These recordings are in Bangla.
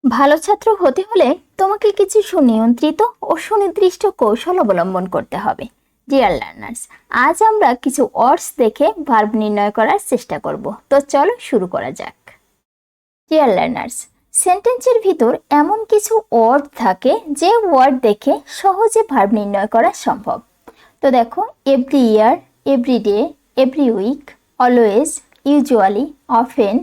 ভালো ছাত্র হতে হলে তোমাকে কিছু সুনিয়ন্ত্রিত ও সুনির্দিষ্ট কৌশল অবলম্বন করতে হবে। ডিয়ার লার্নার্স, আজ আমরা কিছু ওয়ার্ডস দেখে ভার্ব নির্ণয় করার চেষ্টা করব। তো চলো শুরু করা যাক। ডিয়ার লার্নার্স, সেন্টেন্সের ভিতর এমন কিছু ওয়ার্ড থাকে যে ওয়ার্ড দেখে সহজে ভার্ব নির্ণয় করা সম্ভব। তো দেখো, every year, every day, every week, always, usually, often,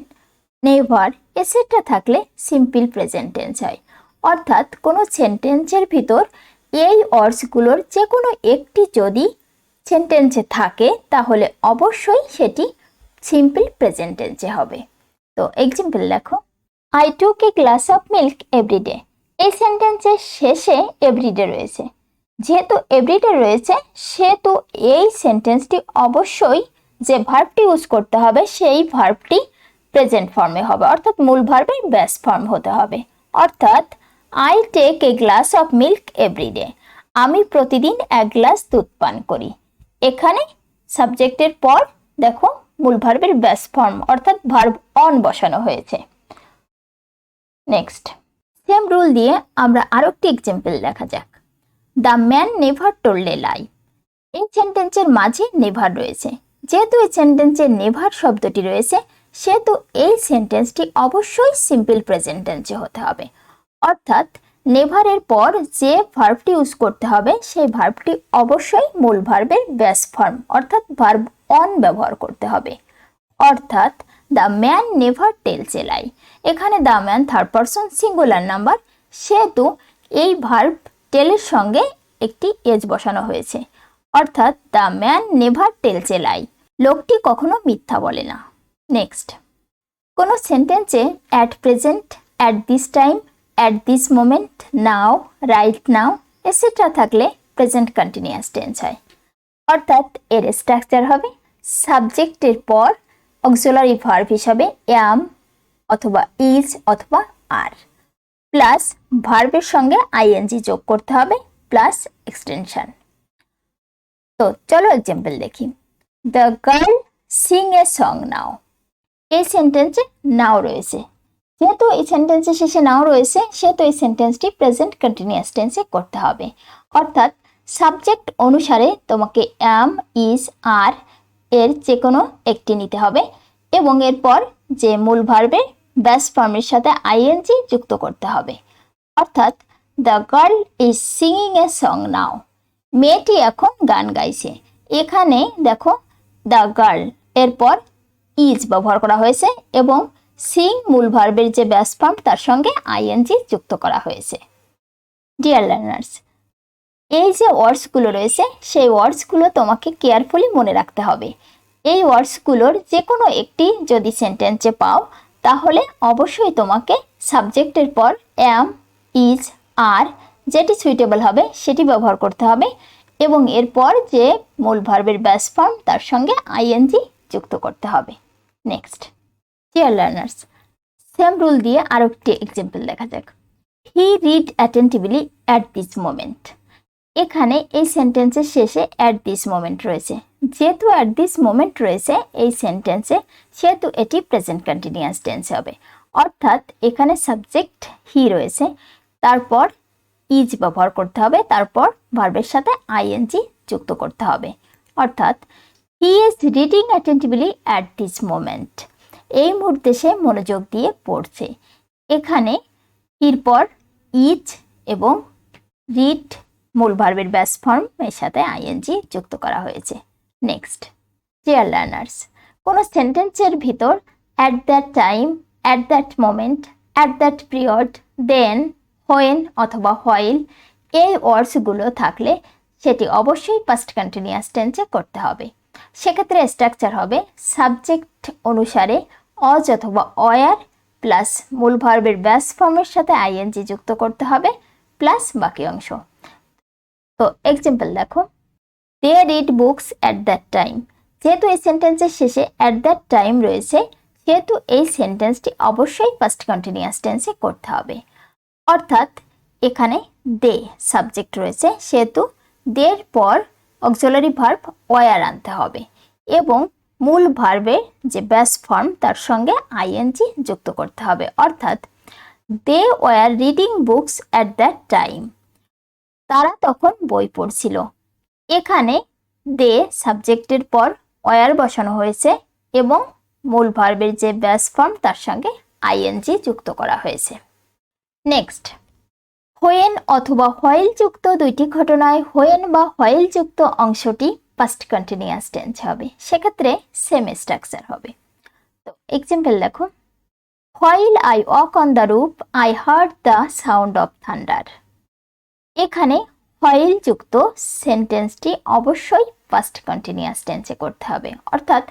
never etcetera থাকলে সিম্পল প্রেজেন্ট টেন্স হয়। অর্থাৎ কোনো সেন্টেন্সের ভিতর এই ওয়ার্ডসগুলোর যে কোনো একটি যদি সেন্টেন্সে থাকে তাহলে অবশ্যই সেটি সিম্পল প্রেজেন্ট টেন্সে হবে। তো এক্সাম্পল দেখো, I took a glass of milk every day. এই সেন্টেন্সের শেষে এভরিডে রয়েছে। যেহেতু এভরিডে রয়েছে সেহেতু এই সেন্টেন্সটি অবশ্যই যে ভার্বটি ইউজ করতে হবে সেই ভার্বটি প্রেজেন্ট ফর্মে হবে, অর্থাৎ মূল ভার্বের বেস ফর্ম হতে হবে। অর্থাৎ I take a glass of milk every day, আমি প্রতিদিন এক গ্লাস দুধ পান করি। এখানে সাবজেক্টের পর দেখো মূল ভার্বের বেস ফর্ম অর্থাৎ ভার্ব অন বসানো হয়েছে। নেক্সট, সেম রুল দিয়ে আমরা আরো একটি এক্সাম্পল দেখা যাক। The man never told a lie. এই সেন্টেন্সের মাঝে নেভার রয়েছে। যেহেতু এই সেন্টেন্সে নেভার শব্দটি রয়েছে সেহেতু এই সেন্টেন্সটি অবশ্যই সিম্পল প্রেজেন্ট টেন্সে হতে হবে। অর্থাৎ নেভারের পর যে ভার্বটি ইউজ করতে হবে সেই ভার্বটি অবশ্যই মূল ভার্বের বেস ফর্ম অর্থাৎ ভার্ব অন ব্যবহার করতে হবে। অর্থাৎ the man never tells a lie. এখানে the man third person singular number, সেহেতু এই ভার্ব টেলের সঙ্গে একটি এজ বসানো হয়েছে। অর্থাৎ the man never tells a lie, লোকটি কখনো মিথ্যা বলে না। নেক্সট, কোনো সেন্টেন্সে at present, at this time, at this moment, now, right now etcetera থাকলে প্রেজেন্ট কন্টিনিউয়াস টেন্স হয়। অর্থাৎ এর স্ট্রাকচার হবে সাবজেক্টের পর অক্সিলারি ভার্ব হিসাবে অ্যাম অথবা ইজ অথবা আর, প্লাস ভার্বের সঙ্গে আইএনজি যোগ করতে হবে প্লাস এক্সটেনশন। তো চলো এক্সাম্পল দেখি। The girl sing a song now. এই সেন্টেন্সে নাও রয়েছে। যেহেতু এই সেন্টেন্সের শেষে নাও রয়েছে সেহেতু এই সেন্টেন্সটি প্রেজেন্ট কন্টিনিউয়াস টেন্সে করতে হবে। অর্থাৎ সাবজেক্ট অনুসারে তোমাকে অ্যাম, ইজ, আর এর যে কোনো একটি নিতে হবে এবং এরপর যে মূল ভার্বের বেস ফর্মের সাথে আইএনজি যুক্ত করতে হবে। অর্থাৎ the girl is singing a song now, মেয়েটি এখন গান গাইছে। এখানে দেখো দ্য গার্ল এরপর ইজ ব্যবহার করা হয়েছে এবং সিং মূল ভার্বের যে বেস ফর্ম তার সঙ্গে আইএনজি যুক্ত করা হয়েছে। ডিয়ার লার্নার্স, এই যে ওয়ার্ডসগুলো রয়েছে সেই ওয়ার্ডসগুলো তোমাকে কেয়ারফুলি মনে রাখতে হবে। এই ওয়ার্ডসগুলোর যে কোনো একটি যদি সেন্টেন্সে পাও তাহলে অবশ্যই তোমাকে সাবজেক্টের পর অ্যাম, ইজ, আর যেটি সুইটেবল হবে সেটি ব্যবহার করতে হবে এবং এরপর যে মূল ভার্বের বেস ফর্ম তার সঙ্গে আইএনজি যুক্ত করতে হবে। Next, dear learners, same rule দিয়ে আরো একটি এক্সাম্পল দেখা যাক। He read attentively at this moment. এখানে এই সেন্টেন্সের শেষে অ্যাট দিস মোমেন্ট রয়েছে। যেহেতু অ্যাট দিস মোমেন্ট রয়েছে এই সেন্টেন্সে সেহেতু এটি প্রেজেন্ট কন্টিনিউয়াস টেন্স হবে। অর্থাৎ এখানে সাবজেক্ট হি রয়েছে, তারপর ইজ ব্যবহার করতে হবে, তারপর ভার্বের সাথে আইএনজি যুক্ত করতে হবে। অর্থাৎ he is reading attentively at this moment, এই মুহূর্তে সে মনোযোগ দিয়ে পড়ছে। এখানে হির পর ইজ এবং রিড মূল ভার্বের বেস ফর্ম এর সাথে আইএনজি যুক্ত করা হয়েছে। নেক্সট, ডিয়ার লার্নার্স, কোনো সেন্টেন্সের ভিতর at that time, at that moment, at that period, then, when অথবা হোয়াইল এই ওয়ার্ডসগুলো থাকলে সেটি অবশ্যই পাস্ট কন্টিনিউয়াস টেন্সে করতে হবে। সেক্ষেত্রে স্ট্রাকচার হবে সাবজেক্ট অনুসারে অজ অথবা অয়ার প্লাস মূল ভার্বের বেস ফর্মের সাথে আইএনজি যুক্ত করতে হবে প্লাস বাকি অংশ। তো এক্সাম্পল দেখো, they read books at that time. যেহেতু এই সেন্টেন্সের শেষে অ্যাট দ্যাট টাইম রয়েছে সেহেতু এই সেন্টেন্সটি অবশ্যই ফার্স্ট কন্টিনিউয়াস টেন্সে করতে হবে। অর্থাৎ এখানে দে সাবজেক্ট রয়েছে সেহেতু দের পর অক্সিলারি ভার্ব ওয়ার আনতে হবে এবং মূল ভার্বের যে বেস ফর্ম তার সঙ্গে আইএনজি যুক্ত করতে হবে। অর্থাৎ they were reading books at that time. তারা তখন বই পড়ছিল। এখানে দে সাবজেক্টের পর ওয়ার বসানো হয়েছে এবং মূল ভার্বের যে বেস ফর্ম তার সঙ্গে আইএনজি যুক্ত করা হয়েছে। নেক্সট, হোয়েন অথবা হোয়েল যুক্ত দুইটি ঘটনায় হোয়েন বা হোয়েল যুক্ত অংশটি পাস্ট কন্টিনিউয়াস টেন্স হবে, সেক্ষেত্রে সেম স্ট্রাকচার হবে। তো এক্সাম্পল দেখো, while I walk on the roof I heard the sound of thunder. এখানে হোয়াইল যুক্ত সেন্টেন্সটি অবশ্যই পাস্ট কন্টিনিউয়াস টেন্সে করতে হবে, অর্থাৎ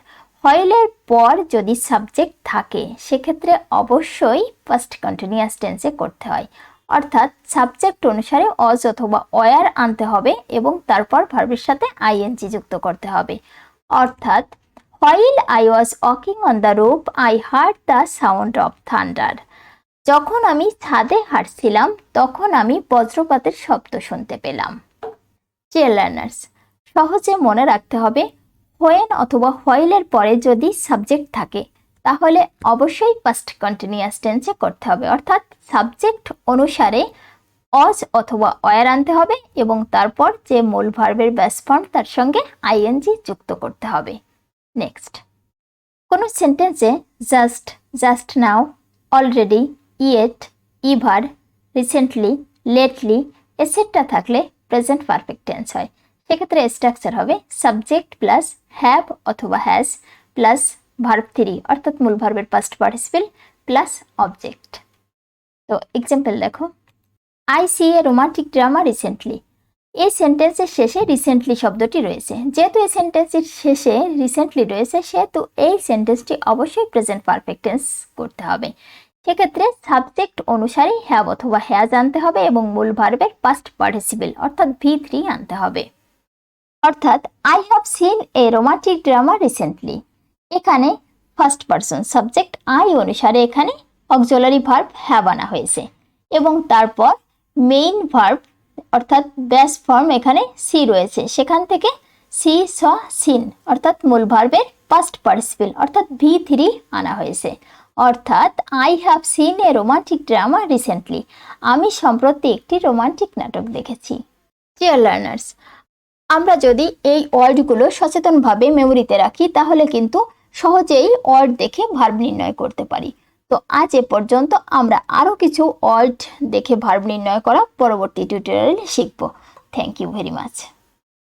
হোয়াইলের পর যদি সাবজেক্ট থাকে সেক্ষেত্রে অবশ্যই পাস্ট কন্টিনিউয়াস টেন্সে করতে হয়, অর্থাৎ সাবজেক্ট অনুসারে অজ অথবা ওয়ার আনতে হবে এবং তারপর ভার্বের সাথে আইএনজি যুক্ত করতে হবে। অর্থাৎ while I was walking on the roof I heard the sound of thunder. যখন আমি ছাদে হাঁটছিলাম তখন আমি বজ্রপাতের শব্দ শুনতে পেলাম। ডিয়ার লার্নার্স, সহজে মনে রাখতে হবে হোয়েন অথবা হোয়াইলের পরে যদি সাবজেক্ট থাকে তাহলে অবশ্যই পাস্ট কন্টিনিউয়াস টেন্সে করতে হবে, অর্থাৎ সাবজেক্ট অনুসারে অজ অথবা ওয়ার আনতে হবে এবং তারপর যে মূল ভার্বের বেস ফর্ম তার সঙ্গে আইএনজি যুক্ত করতে হবে। নেক্সট, কোনো সেন্টেন্সে just, just now, already, yet, ever, recently, lately etcetera থাকলে প্রেজেন্ট পারফেক্ট টেন্স হয়। সেক্ষেত্রে স্ট্রাকচার হবে সাবজেক্ট প্লাস হ্যাভ অথবা হ্যাজ প্লাস ভার্ব 3 অর্থাৎ মূল ভার্বের পাস্ট পার্টিসিপল প্লাস অবজেক্ট। তো এক্সাম্পল দেখো, I see a romantic drama recently. এই সেন্টেন্সের শেষে রিসেন্টলি শব্দটি রয়েছে, যেহেতু এই সেন্টেন্সের শেষে রিসেন্টলি রয়েছে সেহেতু এই সেন্টেন্সটি অবশ্যই প্রেজেন্ট পারফেক্ট টেন্স করতে হবে। সেক্ষেত্রে সাবজেক্ট অনুসারে হ্যাভ অথবা হ্যাজ আনতে হবে এবং মূল ভার্বের পাস্ট পার্টিসিপল অর্থাৎ V3 আনতে হবে। অর্থাৎ I have seen A romantic drama recently, এখানে ফার্স্ট পারসন সাবজেক্ট আই অনুসারে এখানে অক্সিলারি ভার্ব হ্যাভ আনা হয়েছে এবং তারপর মেইন ভার্ব অর্থাৎ বেস ফর্ম এখানে সি রয়েছে, সেখান থেকে সি স সিন অর্থাৎ মূল ভার্বের পাস্ট পার্টিসিপল অর্থাৎ V3 আনা হয়েছে। অর্থাৎ I have seen A romantic drama recently, আমি সম্প্রতি একটি রোমান্টিক নাটক দেখেছি। ডিয়ার লার্নার্স, আমরা যদি এই ওয়ার্ডগুলো সচেতনভাবে মেমোরিতে রাখি তাহলে কিন্তু সহজেই ওয়ার্ড দেখে ভার্ব নির্ণয় করতে পারি। তো আজ এ পর্যন্ত, আমরা আরও কিছু ওয়ার্ড দেখে ভার্ব নির্ণয় করা পরবর্তী টিউটোরিয়ালে শিখব। Thank you very much.